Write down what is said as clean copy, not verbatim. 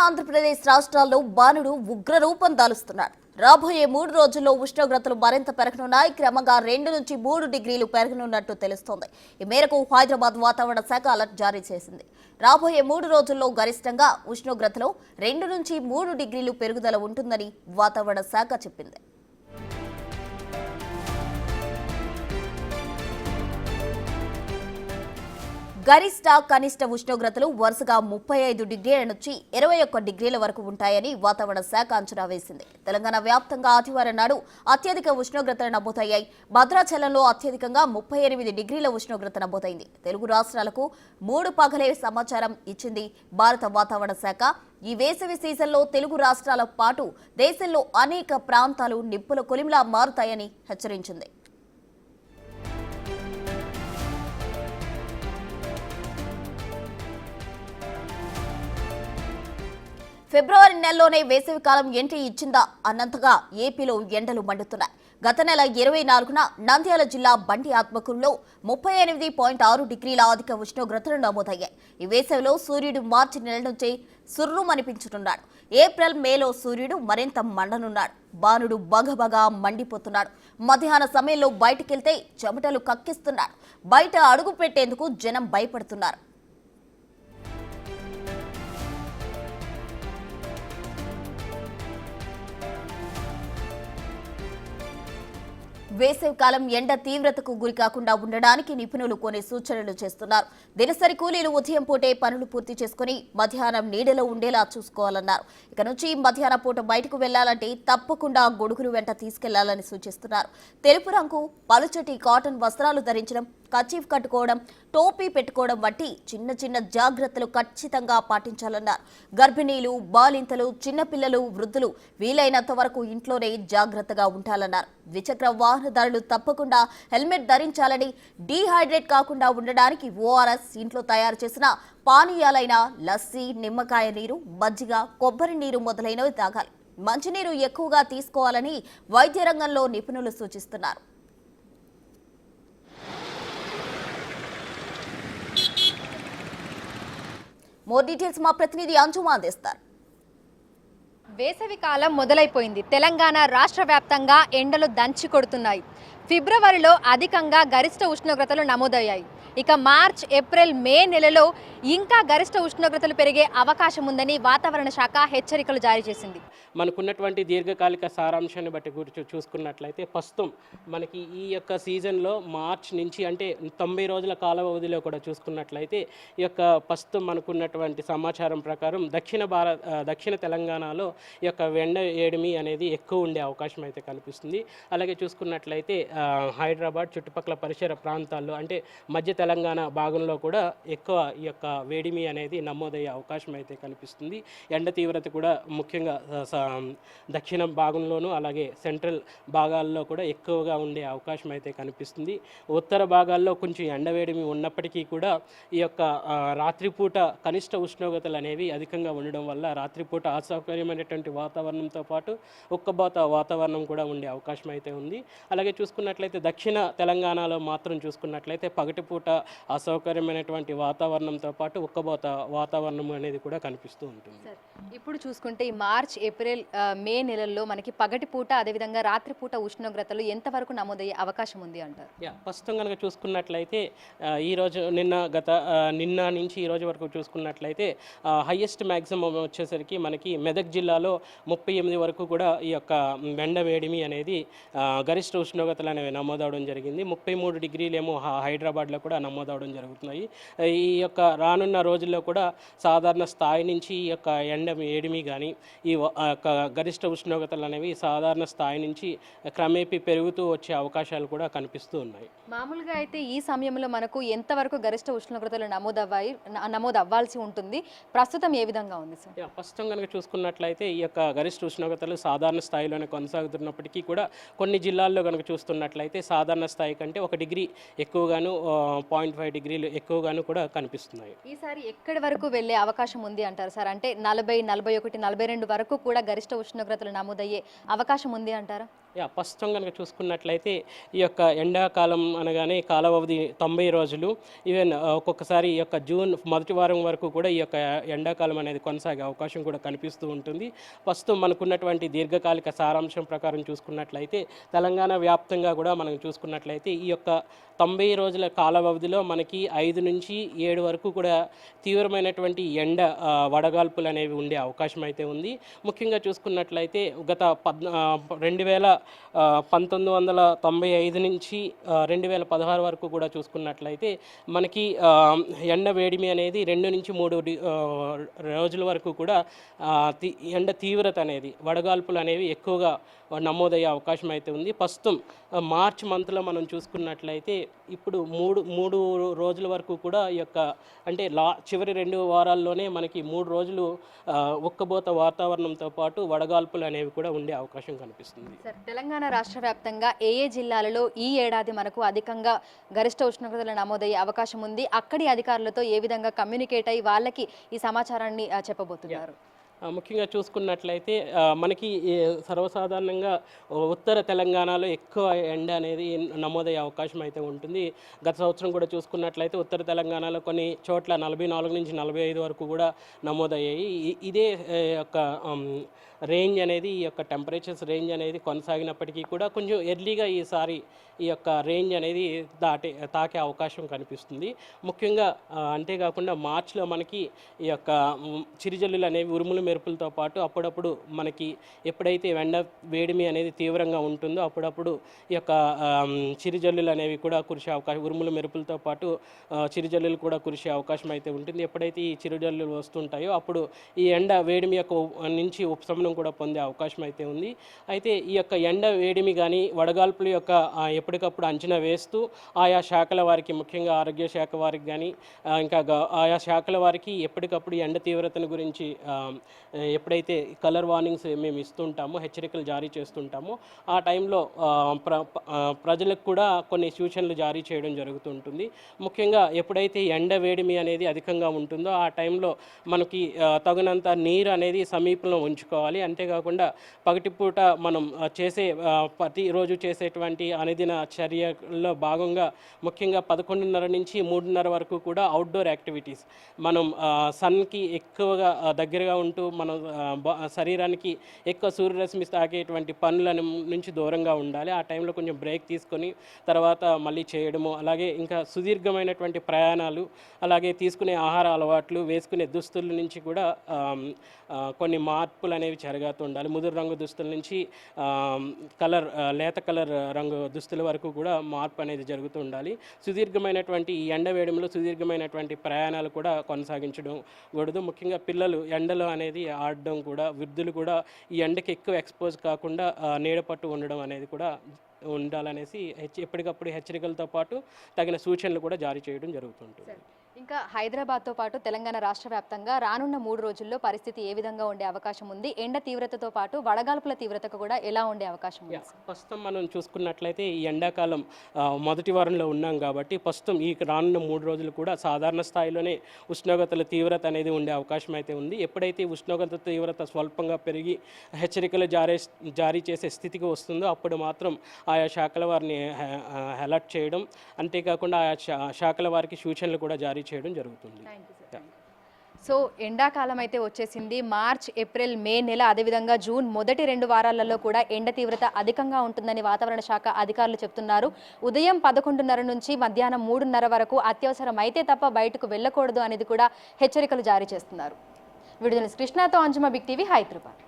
ఆంధ్రప్రదేశ్ రాష్ట్రాల్లో బాణుడు ఉగ్రరూపం దాలుస్తున్నాడు. రాబోయే 3 రోజుల్లో ఉష్ణోగ్రతలు మరింత పెరగనున్నాయి. క్రమంగా 2 నుంచి 3 డిగ్రీలు పెరగనున్నట్టు తెలుస్తోంది. ఈ మేరకు హైదరాబాద్ వాతావరణ శాఖ అలర్ట్ జారీ చేసింది. రాబోయే 3 రోజుల్లో గరిష్టంగా ఉష్ణోగ్రతలో 2 నుంచి 3 డిగ్రీలు పెరుగుదల ఉంటుందని వాతావరణ శాఖ చెప్పింది. గరిష్ట కనిష్ట ఉష్ణోగ్రతలు వరుసగా 35 డిగ్రీల నుంచి 21 డిగ్రీల వరకు ఉంటాయని వాతావరణ శాఖ అంచనా వేసింది. తెలంగాణ వ్యాప్తంగా ఆదివారం నాడు అత్యధిక ఉష్ణోగ్రతలు నమోదయ్యాయి. భద్రాచలంలో అత్యధికంగా 38 డిగ్రీల ఉష్ణోగ్రత నమోదైంది. తెలుగు రాష్ట్రాలకు 3 పగలే సమాచారం ఇచ్చింది భారత వాతావరణ శాఖ. ఈ వేసవి సీజన్లో తెలుగు రాష్ట్రాల పాటు దేశంలో అనేక ప్రాంతాలు నిప్పుల కొలిమిలా మారుతాయని హెచ్చరించింది. ఫిబ్రవరి నెలలోనే వేసవికాలం ఎంట్రీ ఇచ్చిందా అన్నంతగా ఏపీలో ఎండలు మండుతున్నాయి. గత నెల 24న నంద్యాల జిల్లా బండి ఆత్మకూరులో 38.6 డిగ్రీల అధిక ఉష్ణోగ్రతలు నమోదయ్యాయి. ఈ వేసవిలో సూర్యుడు మార్చి నెల నుంచే సుర్రుమనిపించుతున్నాడు. ఏప్రిల్ మేలో సూర్యుడు మరింత మండనున్నాడు. బాణుడు బగబగా మండిపోతున్నాడు. మధ్యాహ్న సమయంలో బయటకెళ్తే చెమటలు కక్కిస్తున్నాడు. బయట అడుగు పెట్టేందుకు జనం భయపడుతున్నారు. వేసవికాలం ఎండ తీవ్రతకు గురి కాకుండా ఉండడానికి నిపుణులు కొన్ని సూచనలు చేస్తున్నారు. దినసరి కూలీలు ఉదయం పూటే పనులు పూర్తి చేసుకుని మధ్యాహ్నం నీడలో ఉండేలా చూసుకోవాలన్నారు. ఇక నుంచి మధ్యాహ్న పూట బయటకు వెళ్లాలంటే తప్పకుండా గొడుగులు వెంట తీసుకెళ్లాలని సూచిస్తున్నారు. తెలుపు రంగు పలుచటి కాటన్ వస్త్రాలు ధరించడం, కచీఫ్ కట్టుకోవడం, టోపీ పెట్టుకోవడం వంటి చిన్న చిన్న జాగ్రత్తలు ఖచ్చితంగా పాటించాలన్నారు. గర్భిణీలు, బాలింతలు, చిన్నపిల్లలు, వృద్ధులు వీలైనంత వరకు ఇంట్లోనే జాగ్రత్తగా ఉండాలన్నారు. ద్విచక్ర వాహనదారులు తప్పకుండా హెల్మెట్ ధరించాలని, డీహైడ్రేట్ కాకుండా ఉండడానికి ఓఆర్ఎస్, ఇంట్లో తయారు చేసిన పానీయాలైన లస్సీ, నిమ్మకాయ నీరు, మజ్జిగ, కొబ్బరి నీరు మొదలైనవి తాగాలి. మంచినీరు ఎక్కువగా తీసుకోవాలని వైద్య రంగంలో నిపుణులు సూచిస్తున్నారు. మోర్ డీటెయిల్స్ మా ప్రతినిధి అంజుమా అందిస్తారు. వేసవి కాలం మొదలైపోయింది. తెలంగాణ రాష్ట్ర వ్యాప్తంగా ఎండలు దంచి కొడుతున్నాయి. ఫిబ్రవరిలో అధికంగా గరిష్ట ఉష్ణోగ్రతలు నమోదయ్యాయి. ఇక మార్చ్, ఏప్రిల్, మే నెలలో ఇంకా గరిష్ట ఉష్ణోగ్రతలు పెరిగే అవకాశం ఉందని వాతావరణ శాఖ హెచ్చరికలు జారీ చేసింది. మనకున్నటువంటి దీర్ఘకాలిక సారాంశాన్ని బట్టి గురించి చూసుకున్నట్లయితే ప్రస్తుతం మనకి ఈ యొక్క సీజన్లో మార్చ్ నుంచి అంటే 90 రోజుల కాల వ్యవధిలో కూడా చూసుకున్నట్లయితే ఈ యొక్క ప్రస్తుతం మనకున్నటువంటి సమాచారం ప్రకారం దక్షిణ తెలంగాణలో ఈ యొక్క ఎండ వేడిమి అనేది ఎక్కువ ఉండే అవకాశం అయితే కనిపిస్తుంది. అలాగే చూసుకున్నట్లయితే హైదరాబాద్ చుట్టుపక్కల పరిసర ప్రాంతాల్లో అంటే మధ్య తెలంగాణ భాగంలో కూడా ఎక్కువ ఈ యొక్క వేడిమి అనేది నమోదయ్యే అవకాశం అయితే కనిపిస్తుంది. ఎండ తీవ్రత కూడా ముఖ్యంగా దక్షిణ భాగంలోనూ అలాగే సెంట్రల్ భాగాల్లో కూడా ఎక్కువగా ఉండే అవకాశం అయితే కనిపిస్తుంది. ఉత్తర భాగాల్లో కొంచెం ఎండవేడిమి ఉన్నప్పటికీ కూడా ఈ యొక్క రాత్రిపూట కనిష్ట ఉష్ణోగ్రతలు అనేవి అధికంగా ఉండడం వల్ల రాత్రిపూట అసౌకర్యమైనటువంటి వాతావరణంతో పాటు ఉక్కబోత వాతావరణం కూడా ఉండే అవకాశం అయితే ఉంది. అలాగే చూసుకున్నట్లయితే దక్షిణ తెలంగాణలో మాత్రం చూసుకున్నట్లయితే పగటిపూట అసౌకర్యమైనటువంటి వాతావరణంతో పాటు ఉక్కబోత వాతావరణం అనేది కూడా కనిపిస్తూ ఉంటుంది. ఇప్పుడు చూసుకుంటే ఈ మార్చ్, ఏప్రిల్, మే నెలల్లో మనకి పగటిపూట అదేవిధంగా రాత్రిపూట ఉష్ణోగ్రతలు ఎంతవరకు నమోదయ్యే అవకాశం ఉంది అంటారు? ప్రస్తుతం కనుక చూసుకున్నట్లయితే ఈరోజు నిన్న నుంచి ఈ రోజు వరకు చూసుకున్నట్లయితే హైయెస్ట్ మ్యాక్సిమం వచ్చేసరికి మనకి మెదక్ జిల్లాలో 38 వరకు కూడా ఈ యొక్క ఎండ వేడిమి అనేది గరిష్ట ఉష్ణోగ్రతలు అనేవి నమోదవడం జరిగింది. 33 డిగ్రీలేమో హైదరాబాద్లో కూడా నమోదవడం జరుగుతున్నాయి. ఈ యొక్క రానున్న రోజుల్లో కూడా సాధారణ స్థాయి నుంచి ఈ యొక్క ఎండ వేడిమి కానీ ఈ యొక్క గరిష్ట ఉష్ణోగ్రతలు అనేవి సాధారణ స్థాయి నుంచి క్రమేపీ పెరుగుతూ వచ్చే అవకాశాలు కూడా కనిపిస్తూ ఉన్నాయి. మామూలుగా అయితే ఈ సమయంలో మనకు ఎంతవరకు గరిష్ట ఉష్ణోగ్రతలు నమోదు అవ్వాల్సి ఉంటుంది? ప్రస్తుతం ఏ విధంగా ఉంది సార్? ప్రస్తుతం కనుక చూసుకున్నట్లయితే ఈ యొక్క గరిష్ట ఉష్ణోగ్రతలు సాధారణ స్థాయిలోనే కొనసాగుతున్నప్పటికీ కూడా కొన్ని జిల్లాల్లో కనుక చూస్తున్నట్లయితే సాధారణ స్థాయి కంటే 1 డిగ్రీ ఎక్కువగాను 0.5 డిగ్రీలు ఎక్కువగాను కూడా కనిపిస్తున్నాయి. ఈసారి ఎక్కడి వరకు వెళ్ళే అవకాశం ఉంది అంటారు సార్? అంటే 40, 41, 42 వరకు కూడా గరిష్ట ఉష్ణోగ్రతలు నమోదయ్యే అవకాశం ఉంది అంటారా? ప్రస్తుతం కనుక చూసుకున్నట్లయితే ఈ యొక్క ఎండాకాలం అనగానే కాల వ్యవధి 90 రోజులు. ఈవెన్ ఒక్కొక్కసారి ఈ యొక్క జూన్ మొదటి వారం వరకు కూడా ఈ యొక్క ఎండాకాలం అనేది కొనసాగే అవకాశం కూడా కనిపిస్తూ ఉంటుంది. ప్రస్తుతం మనకున్నటువంటి దీర్ఘకాలిక సారాంశం ప్రకారం చూసుకున్నట్లయితే తెలంగాణ వ్యాప్తంగా కూడా మనం చూసుకున్నట్లయితే ఈ యొక్క 90 రోజుల కాల వ్యవధిలో మనకి 5 నుంచి 7 వరకు కూడా తీవ్రమైనటువంటి ఎండ వడగాల్పులు అనేవి ఉండే అవకాశం అయితే ఉంది. ముఖ్యంగా చూసుకున్నట్లయితే గత 1995 నుంచి 2016 వరకు కూడా చూసుకున్నట్లయితే మనకి ఎండ వేడిమి అనేది 2 నుంచి 3 రోజుల వరకు కూడా ఎండ తీవ్రత అనేది వడగాల్పులు అనేవి ఎక్కువగా నమోదయ్యే అవకాశం అయితే ఉంది. ప్రస్తుతం మార్చ్ మంత్లో మనం చూసుకున్నట్లయితే ఇప్పుడు మూడు రోజుల వరకు కూడా ఈ యొక్క అంటే చివరి 2 వారాల్లోనే మనకి 3 రోజులు ఉక్కబోత వాతావరణంతో పాటు వడగాల్పులు అనేవి కూడా ఉండే అవకాశం కనిపిస్తుంది. సార్, తెలంగాణ రాష్ట్ర వ్యాప్తంగా ఏ జిల్లాలలో ఈ ఏడాది మనకు అధికంగా గరిష్ట ఉష్ణోగ్రతలు నమోదయ్యే అవకాశం ఉంది? అక్కడి అధికారులతో ఏ విధంగా కమ్యూనికేట్ అయ్యి వాళ్ళకి ఈ సమాచారాన్ని చెప్పబోతున్నారు? ముఖ్యంగా చూసుకున్నట్లయితే మనకి సర్వసాధారణంగా ఉత్తర తెలంగాణలో ఎక్కువ ఎండ అనేది నమోదయ్యే అవకాశం అయితే ఉంటుంది. గత సంవత్సరం కూడా చూసుకున్నట్లయితే ఉత్తర తెలంగాణలో కొన్ని చోట్ల 44 నుంచి 45 వరకు కూడా నమోదయ్యాయి. ఇదే యొక్క రేంజ్ అనేది ఈ యొక్క టెంపరేచర్స్ రేంజ్ అనేది కొనసాగినప్పటికీ కూడా కొంచెం ఎర్లీగా ఈసారి ఈ యొక్క రేంజ్ అనేది తాకే అవకాశం కనిపిస్తుంది. ముఖ్యంగా అంతేకాకుండా మార్చిలో మనకి ఈ యొక్క చిరుజల్లులు అనేవి ఉరుములు మెరుపులతో పాటు అప్పుడప్పుడు మనకి ఎప్పుడైతే ఎండ వేడిమి అనేది తీవ్రంగా ఉంటుందో అప్పుడప్పుడు ఈ యొక్క చిరుజల్లులు అనేవి కూడా కురిసే అవకాశం, ఉరుములు మెరుపులతో పాటు చిరుజల్లులు కూడా కురిసే అవకాశం అయితే ఉంటుంది. ఎప్పుడైతే ఈ చిరుజల్లులు వస్తుంటాయో అప్పుడు ఈ ఎండ వేడిమి యొక్క నుంచి ఉపశమనం కూడా పొందే అవకాశం అయితే ఉంది. అయితే ఈ యొక్క ఎండ వేడిమి కానీ వడగాల్పుల యొక్క ఎప్పటికప్పుడు అంచనా వేస్తూ ఆయా శాఖల వారికి, ముఖ్యంగా ఆరోగ్య శాఖ వారికి కానీ ఇంకా ఆయా శాఖల వారికి ఎప్పటికప్పుడు ఎండ తీవ్రతను గురించి ఎప్పుడైతే కలర్ వార్నింగ్స్ మేము ఇస్తుంటామో, హెచ్చరికలు జారీ చేస్తుంటామో ఆ టైంలో ప్రజలకు కూడా కొన్ని సూచనలు జారీ చేయడం జరుగుతుంటుంది. ముఖ్యంగా ఎప్పుడైతే ఎండ వేడిమి అనేది అధికంగా ఉంటుందో ఆ టైంలో మనకి తగినంత నీరు అనేది సమీపంలో ఉంచుకోవాలి. అంతేకాకుండా పగటిపూట మనం ప్రతిరోజు చేసేటువంటి అనుదిన చర్యల్లో భాగంగా ముఖ్యంగా 11:30 నుంచి 3:30 వరకు కూడా అవుట్డోర్ యాక్టివిటీస్, మనం సన్కి ఎక్కువగా దగ్గరగా ఉంటూ మనం శరీరానికి ఎక్కువ సూర్యరశ్మి తాకేటువంటి పనుల నుంచి దూరంగా ఉండాలి. ఆ టైంలో కొంచెం బ్రేక్ తీసుకొని తర్వాత మళ్ళీ చేయడము, అలాగే ఇంకా సుదీర్ఘమైనటువంటి ప్రయాణాలు, అలాగే తీసుకునే ఆహార అలవాట్లు, వేసుకునే దుస్తుల నుంచి కూడా కొన్ని మార్పులు అనేవి జరగతూ ఉండాలి. ముదురు రంగు దుస్తుల నుంచి లేత కలర్ రంగు దుస్తుల వరకు కూడా మార్పు అనేది జరుగుతూ ఉండాలి. సుదీర్ఘమైనటువంటి ఈ ఎండ వేయడంలో సుదీర్ఘమైనటువంటి ప్రయాణాలు కూడా కొనసాగించడం కూడదు. ముఖ్యంగా పిల్లలు ఎండలో అనేది ఆడడం కూడా, వృద్ధులు కూడా ఈ ఎండకి ఎక్కువ ఎక్స్పోజ్ కాకుండా నీడ పట్టు ఉండడం అనేది కూడా ఉండాలనేసి ఎప్పటికప్పుడు హెచ్చరికలతో పాటు తగిన సూచనలు కూడా జారీ చేయడం జరుగుతుంటుంది. ఇంకా హైదరాబాద్తో పాటు తెలంగాణ రాష్ట్ర వ్యాప్తంగా రానున్న 3 రోజుల్లో పరిస్థితి ఏ విధంగా ఉండే అవకాశం ఉంది? ఎండ తీవ్రతతో పాటు వడగాల్పుల తీవ్రతకు కూడా ఎలా ఉండే అవకాశం ఉంది? ప్రస్తుతం మనం చూసుకున్నట్లయితే ఈ ఎండాకాలం మొదటి వారంలో ఉన్నాం కాబట్టి ప్రస్తుతం ఈ రానున్న 3 రోజులు కూడా సాధారణ స్థాయిలోనే ఉష్ణోగ్రతల తీవ్రత అనేది ఉండే అవకాశం అయితే ఉంది. ఎప్పుడైతే ఉష్ణోగ్రత తీవ్రత స్వల్పంగా పెరిగి హెచ్చరికలు జారీ చేసే స్థితికి వస్తుందో అప్పుడు మాత్రం ఆయా శాఖల వారిని అలర్ట్ చేయడం, అంతేకాకుండా ఆయా శాఖల వారికి సూచనలు కూడా జారీ చేయడం జరుగుతుంది. సో ఎండాకాలం అయితే వచ్చేసింది. మార్చ్, ఏప్రిల్, మే నెల, అదేవిధంగా జూన్ మొదటి 2 వారాలలో కూడా ఎండ తీవ్రత అధికంగా ఉంటుందని వాతావరణ శాఖ అధికారులు చెప్తున్నారు. ఉదయం 11:30 నుంచి మధ్యాహ్నం 3:30 వరకు అత్యవసరం అయితే తప్ప బయటకు వెళ్ళకూడదు అనేది కూడా హెచ్చరికలు జారీ చేస్తున్నారు. వీడియో జర్నలిస్ట్ కృష్ణతో అంజుమ, బిగ్ టీవీ, హైదరాబాద్.